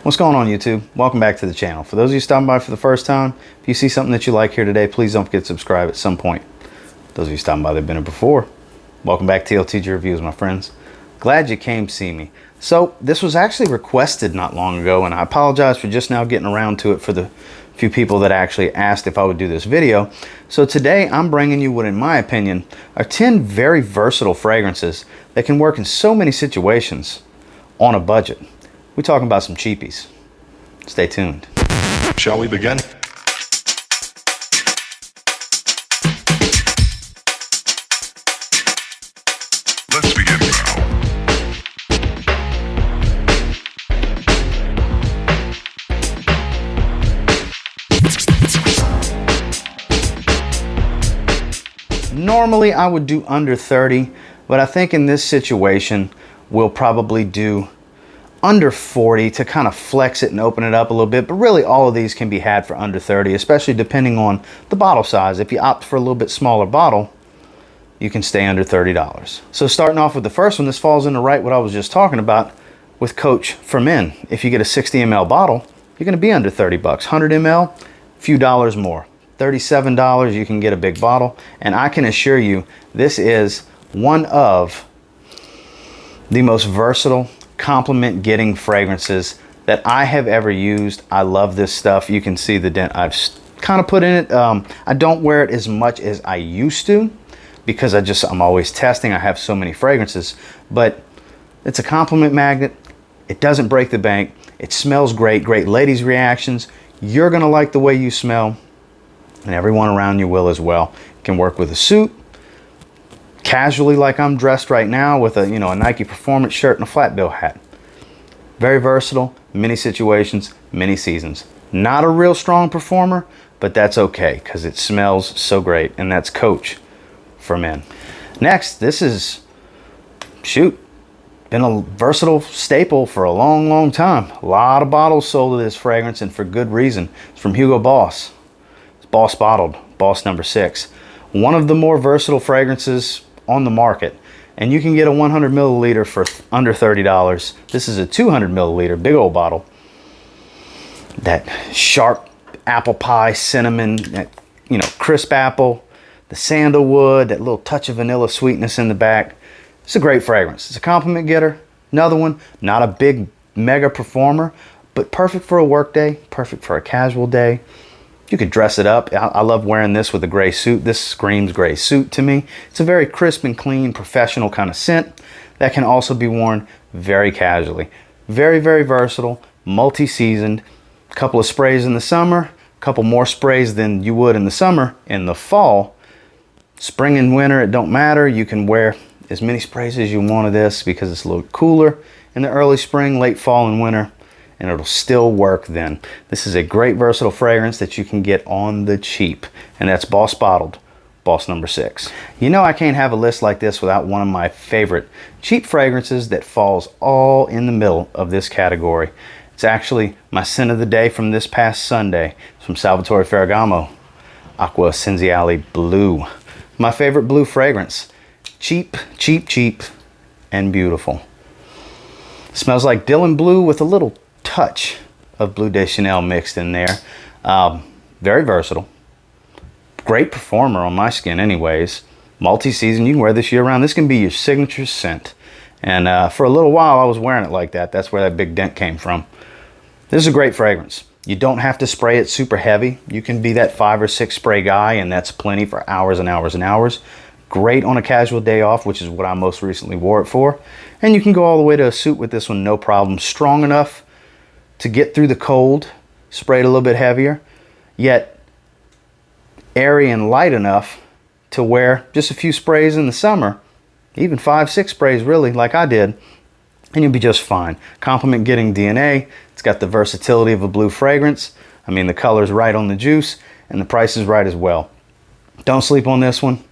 What's going on, YouTube? Welcome back to the channel. For those of you stopping by for the first time, if you see something that you like here today, please don't forget to subscribe at some point. Those of you stopping by that have been here before, welcome back to TLTG Reviews, my friends. Glad you came to see me. So this was actually requested not long ago, and I apologize for just now getting around to it for the few people that actually asked if I would do this video. So today I'm bringing you what, in my opinion, are 10 very versatile fragrances that can work in so many situations on a budget. We're talking about some cheapies. Stay tuned. Shall we begin? Let's begin now. Normally I would do under 30, but I think in this situation we'll probably do under 40 to kind of flex it and open it up a little bit. But really all of these can be had for under 30, especially depending on the bottle size. If you opt for a little bit smaller bottle, you can stay under $30. So starting off with the first one, this falls into right what I was just talking about with Coach for Men. If you get a 60 ml bottle, you're going to be under 30 bucks. 100 ml, a few dollars more. $37, you can get a big bottle. And I can assure you, this is one of the most versatile, compliment getting fragrances that I have ever used. I love this stuff. You can see the dent I've kind of put in it. I don't wear it as much as I used to because I'm always testing. I have so many fragrances, but it's a compliment magnet. It doesn't break the bank. It smells great. Great ladies' reactions. You're gonna like the way you smell, and everyone around you will as well. It can work with a suit, casually like I'm dressed right now with a Nike performance shirt and a flat bill hat. Very versatile, many situations, many seasons. Not a real strong performer, but that's okay because it smells so great, and that's Coach for Men. Next, this is, been a versatile staple for a long, long time. A lot of bottles sold of this fragrance, and for good reason. It's from Hugo Boss. It's Boss Bottled, Boss number 6. One of the more versatile fragrances on the market, and you can get a 100 milliliter for under $30. This is a 200 milliliter big old bottle. That sharp apple pie, cinnamon, that, crisp apple, the sandalwood, that little touch of vanilla sweetness in the back. It's a great fragrance. It's a compliment getter. Another one, not a big mega performer, but perfect for a work day, perfect for a casual day. You could dress it up. I love wearing this with a gray suit. This screams gray suit to me. It's a very crisp and clean, professional kind of scent that can also be worn very casually. Very, very versatile, multi-seasoned. A couple of sprays in the summer, a couple more sprays than you would in the summer. In the fall, spring and winter, it don't matter. You can wear as many sprays as you want of this because it's a little cooler in the early spring, late fall, and winter, and it'll still work then. This is a great versatile fragrance that you can get on the cheap, and that's Boss Bottled, Boss number 6. I can't have a list like this without one of my favorite cheap fragrances that falls all in the middle of this category. It's actually my scent of the day from this past Sunday. It's from Salvatore Ferragamo, Acqua Blue. My favorite blue fragrance. Cheap, cheap, cheap, and beautiful. Smells like Dylan Blue with a little touch of Bleu de Chanel mixed in there. Very versatile. Great performer on my skin anyways. Multi-season, you can wear this year round. This can be your signature scent. And for a little while I was wearing it like that. That's where that big dent came from. This is a great fragrance. You don't have to spray it super heavy. You can be that 5 or 6 spray guy, and that's plenty for hours and hours and hours. Great on a casual day off, which is what I most recently wore it for. And you can go all the way to a suit with this one, no problem. Strong enough to get through the cold, sprayed a little bit heavier, yet airy and light enough to wear just a few sprays in the summer, even 5, 6 sprays really, like I did, and you'll be just fine. Compliment getting DNA. It's got the versatility of a blue fragrance. I mean, the color's right on the juice, and the price is right as well. Don't sleep on this one.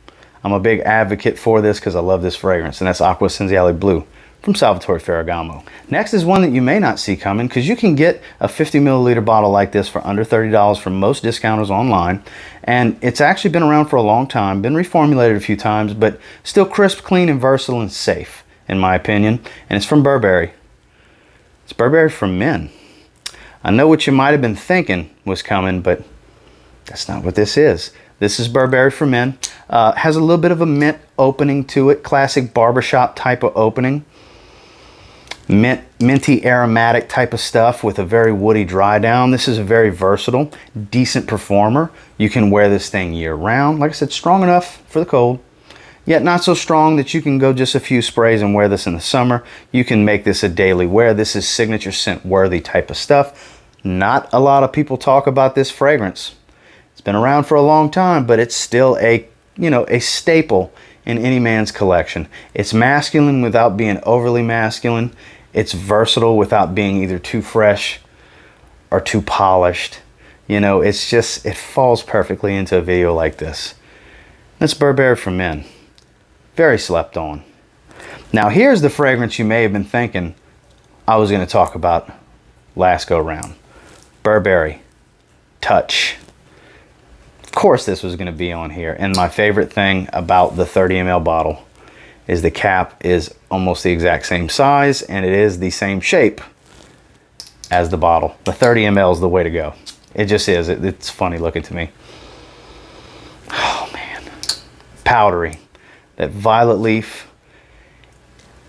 I'm a big advocate for this because I love this fragrance, and that's Acqua Blue from Salvatore Ferragamo. Next is one that you may not see coming, because you can get a 50 milliliter bottle like this for under $30 from most discounters online, and it's actually been around for a long time, been reformulated a few times, but still crisp, clean, and versatile and safe, in my opinion, and it's from Burberry. It's Burberry For Men. I know what you might have been thinking was coming, but that's not what this is. This is Burberry For Men. Has a little bit of a mint opening to it, classic barbershop type of opening. Minty aromatic type of stuff with a very woody dry down. This is a very versatile, decent performer. You can wear this thing year round. Like I said, strong enough for the cold, yet not so strong that you can go just a few sprays and wear this in the summer. You can make this a daily wear. This is signature scent worthy type of stuff. Not a lot of people talk about this fragrance. It's been around for a long time, but it's still a staple in any man's collection. It's masculine without being overly masculine. It's versatile without being either too fresh or too polished. It's just, it falls perfectly into a video like this. That's Burberry For Men. Very slept on. Now here's the fragrance you may have been thinking I was going to talk about last go round. Burberry Touch. Of course this was going to be on here, and my favorite thing about the 30 ml bottle is the cap is almost the exact same size and it is the same shape as the bottle. The 30 ml is the way to go. It just is. It's funny looking to me. Oh man. Powdery. That violet leaf.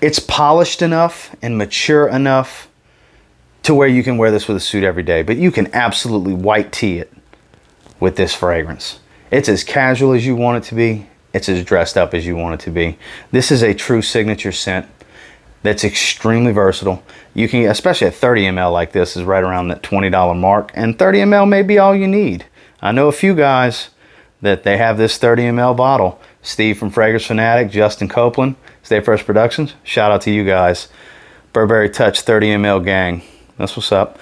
It's polished enough and mature enough to where you can wear this with a suit every day, but you can absolutely white tee it with this fragrance. It's as casual as you want it to be. It's as dressed up as you want it to be. This is a true signature scent that's extremely versatile. You can, especially at 30 ml like this, is right around that $20 mark, and 30 ml may be all you need. I know a few guys that they have this 30 ml bottle. Steve from Fragrance Fanatic, Justin Copeland, Stay Fresh Productions. Shout out to you guys. Burberry Touch 30 ml gang. That's what's up.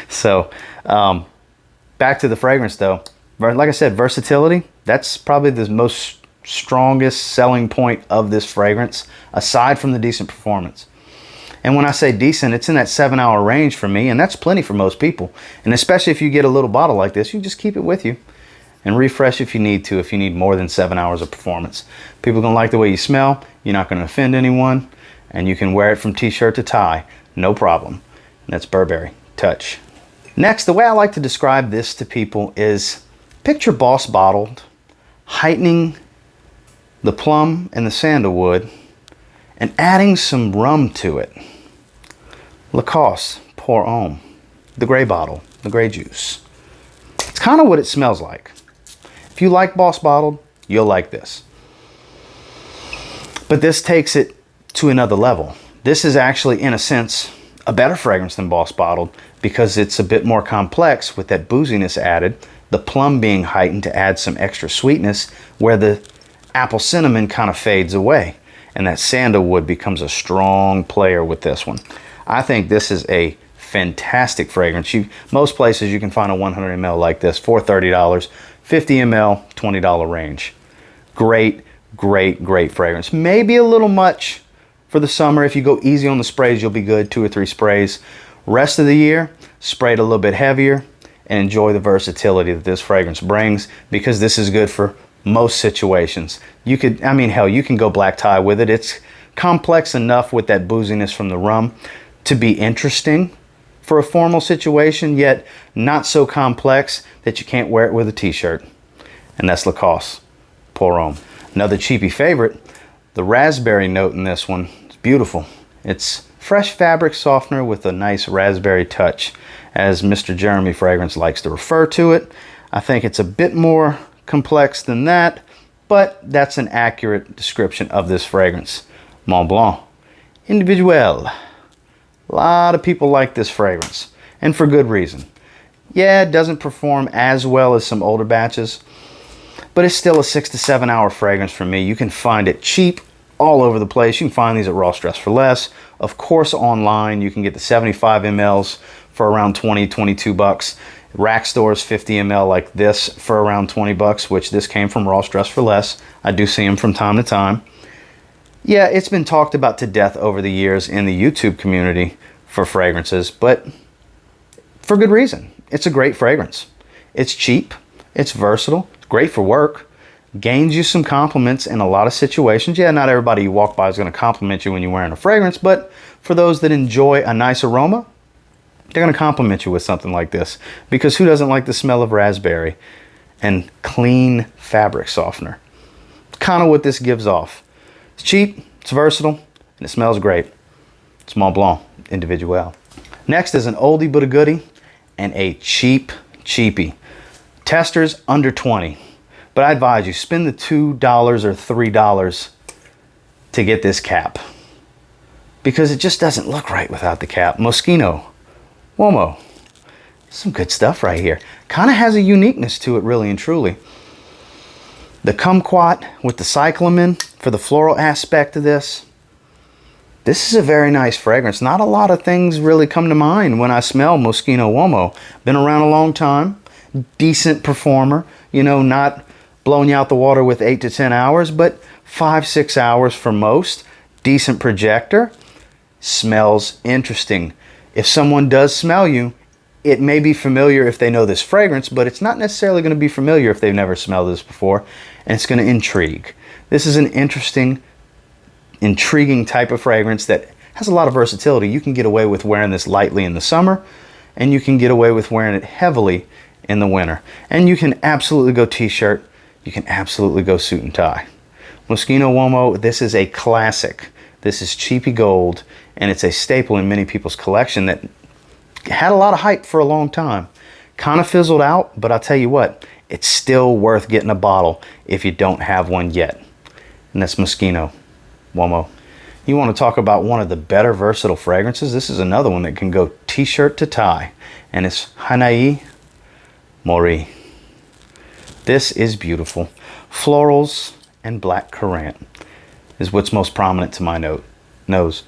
So, back to the fragrance though. Like I said, versatility, that's probably the most strongest selling point of this fragrance, aside from the decent performance. And when I say decent, it's in that 7-hour range for me, and that's plenty for most people. And especially if you get a little bottle like this, you just keep it with you and refresh if you need to, if you need more than 7 hours of performance. People are gonna like the way you smell, you're not gonna offend anyone, and you can wear it from t-shirt to tie, no problem. And that's Burberry Touch. Next, the way I like to describe this to people is picture Boss bottled, heightening the plum and the sandalwood, and adding some rum to it. Lacoste Pour Homme, the gray bottle, the gray juice. It's kind of what it smells like. If you like Boss bottled, you'll like this. But this takes it to another level. This is actually, in a sense, a better fragrance than Boss bottled because it's a bit more complex with that booziness added, the plum being heightened to add some extra sweetness where the apple cinnamon kind of fades away, and that sandalwood becomes a strong player with this one. I think this is a fantastic fragrance. Most places you can find a 100 ml like this for $30, 50 ml, $20 range. Great, great, great fragrance. Maybe a little much for the summer. If you go easy on the sprays, you'll be good, 2 or 3 sprays. Rest of the year, spray it a little bit heavier and enjoy the versatility that this fragrance brings, because this is good for most situations. You could, hell, you can go black tie with it. It's complex enough with that booziness from the rum to be interesting for a formal situation, yet not so complex that you can't wear it with a t-shirt. And that's Lacoste Pour Homme. Another cheapie favorite, the raspberry note in this one is beautiful. It's fresh fabric softener with a nice raspberry touch, as Mr. Jeremy Fragrance likes to refer to it. I think it's a bit more complex than that, but that's an accurate description of this fragrance. Mont Blanc Individuel. A lot of people like this fragrance, and for good reason. Yeah, it doesn't perform as well as some older batches, but it's still a 6 to 7 hour fragrance for me. You can find it cheap all over the place. You can find these at Ross Dress for Less. Of course, online, you can get the 75 mLs for around 20, 22 bucks. Rack stores 50 ml like this for around 20 bucks, which this came from Ross Dress for Less. I do see them from time to time. Yeah, it's been talked about to death over the years in the YouTube community for fragrances, but for good reason. It's a great fragrance. It's cheap, it's versatile, it's great for work, gains you some compliments in a lot of situations. Yeah, not everybody you walk by is going to compliment you when you're wearing a fragrance, but for those that enjoy a nice aroma, they're going to compliment you with something like this, because who doesn't like the smell of raspberry and clean fabric softener? Kind of what this gives off. It's cheap, it's versatile, and it smells great. It's Mont Blanc Individuel. Next is an oldie but a goodie and a cheap cheapie. Testers under 20, but I advise you spend the $2 or $3 to get this cap, because it just doesn't look right without the cap. Moschino, Uomo, some good stuff right here. Kind of has a uniqueness to it, really and truly. The kumquat with the cyclamen for the floral aspect of this. This is a very nice fragrance. Not a lot of things really come to mind when I smell Moschino Uomo. Been around a long time, decent performer, you know, not blowing you out the water with 8 to 10 hours, but 5-6 hours for most. Decent projector. Smells interesting. If someone does smell you, it may be familiar if they know this fragrance, but it's not necessarily going to be familiar if they've never smelled this before, and it's going to intrigue. This is an interesting, intriguing type of fragrance that has a lot of versatility. You can get away with wearing this lightly in the summer, and you can get away with wearing it heavily in the winter. And you can absolutely go t-shirt. You can absolutely go suit and tie. Moschino Uomo, this is a classic. This is cheapie gold, and it's a staple in many people's collection that had a lot of hype for a long time. Kind of fizzled out, but I'll tell you what, it's still worth getting a bottle if you don't have one yet. And that's Moschino Uomo. You want to talk about one of the better versatile fragrances? This is another one that can go t-shirt to tie, and it's Hanaï Mori. This is beautiful. Florals and black currant is what's most prominent to my nose.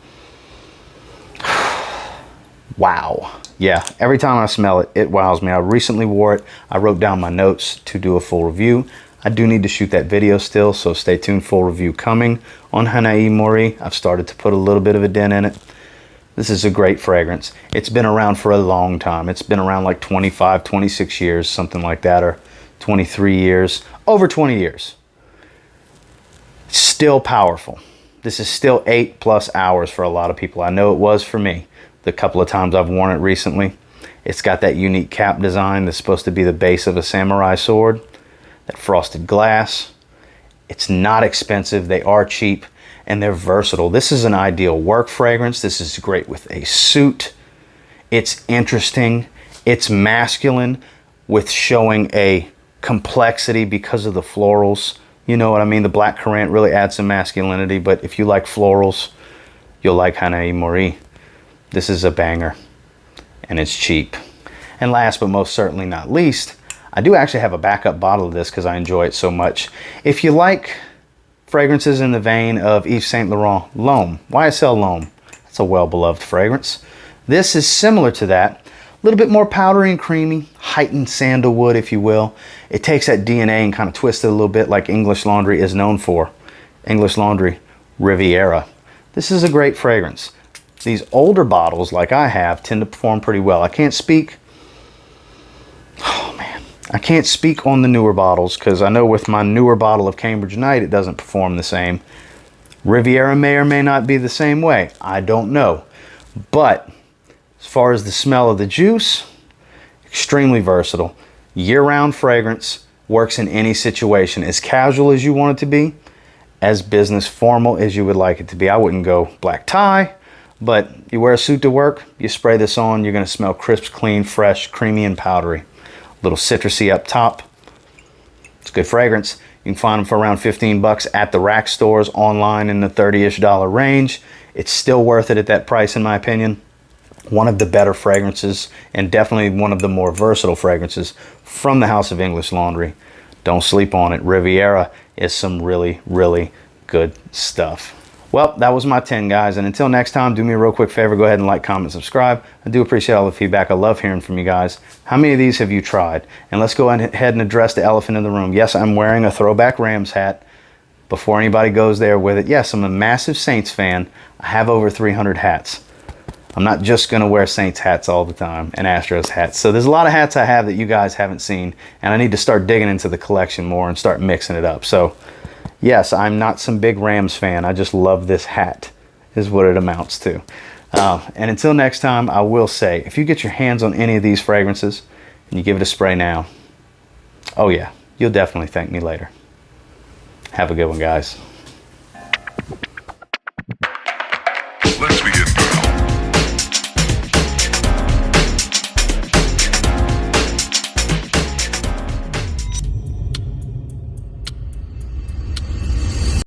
Wow. Yeah, every time I smell it, it wows me. I recently wore it. I wrote down my notes to do a full review. I do need to shoot that video still, so stay tuned. Full review coming on Hanaï Mori. I've started to put a little bit of a dent in it. This is a great fragrance. It's been around for a long time. It's been around like 25, 26 years, something like that, or 23 years, over 20 years. Still powerful. This is still 8+ hours for a lot of people. I know it was for me. The couple of times I've worn it recently. It's got that unique cap design that's supposed to be the base of a samurai sword. That frosted glass. It's not expensive. They are cheap and they're versatile. This is an ideal work fragrance. This is great with a suit. It's interesting. It's masculine with showing a complexity because of the florals. You know what I mean? The black currant really adds some masculinity, but if you like florals, you'll like Hanaï Mori. This is a banger, and it's cheap. And last but most certainly not least, I do actually have a backup bottle of this because I enjoy it so much. If you like fragrances in the vein of Yves Saint Laurent, L'Homme, YSL L'Homme, that's a well-beloved fragrance. This is similar to that. A little bit more powdery and creamy, heightened sandalwood, if you will. It takes that DNA and kind of twists it a little bit like English Laundry is known for. English Laundry Riviera. This is a great fragrance. These older bottles, like I have, tend to perform pretty well. I can't speak on the newer bottles because I know with my newer bottle of Cambridge Night, it doesn't perform the same. Riviera may or may not be the same way. I don't know. But as far as the smell of the juice, extremely versatile. Year-round fragrance, works in any situation. As casual as you want it to be, as business formal as you would like it to be. I wouldn't go black tie, but you wear a suit to work, you spray this on, you're going to smell crisp, clean, fresh, creamy, and powdery. A little citrusy up top. It's a good fragrance. You can find them for around 15 bucks at the rack stores, online in the $30-ish range. It's still worth it at that price, in my opinion. One of the better fragrances, and definitely one of the more versatile fragrances from the House of English Laundry. Don't sleep on it. Riviera is some really, really good stuff. Well, that was my 10, guys. And until next time, do me a real quick favor. Go ahead and like, comment, subscribe. I do appreciate all the feedback. I love hearing from you guys. How many of these have you tried? And let's go ahead and address the elephant in the room. Yes, I'm wearing a throwback Rams hat. Before anybody goes there with it, yes, I'm a massive Saints fan. I have over 300 hats. I'm not just going to wear Saints hats all the time and Astros hats. So there's a lot of hats I have that you guys haven't seen, and I need to start digging into the collection more and start mixing it up. So yes, I'm not some big Rams fan. I just love this hat is what it amounts to. And until next time, I will say, if you get your hands on any of these fragrances and you give it a spray now, oh yeah, you'll definitely thank me later. Have a good one, guys.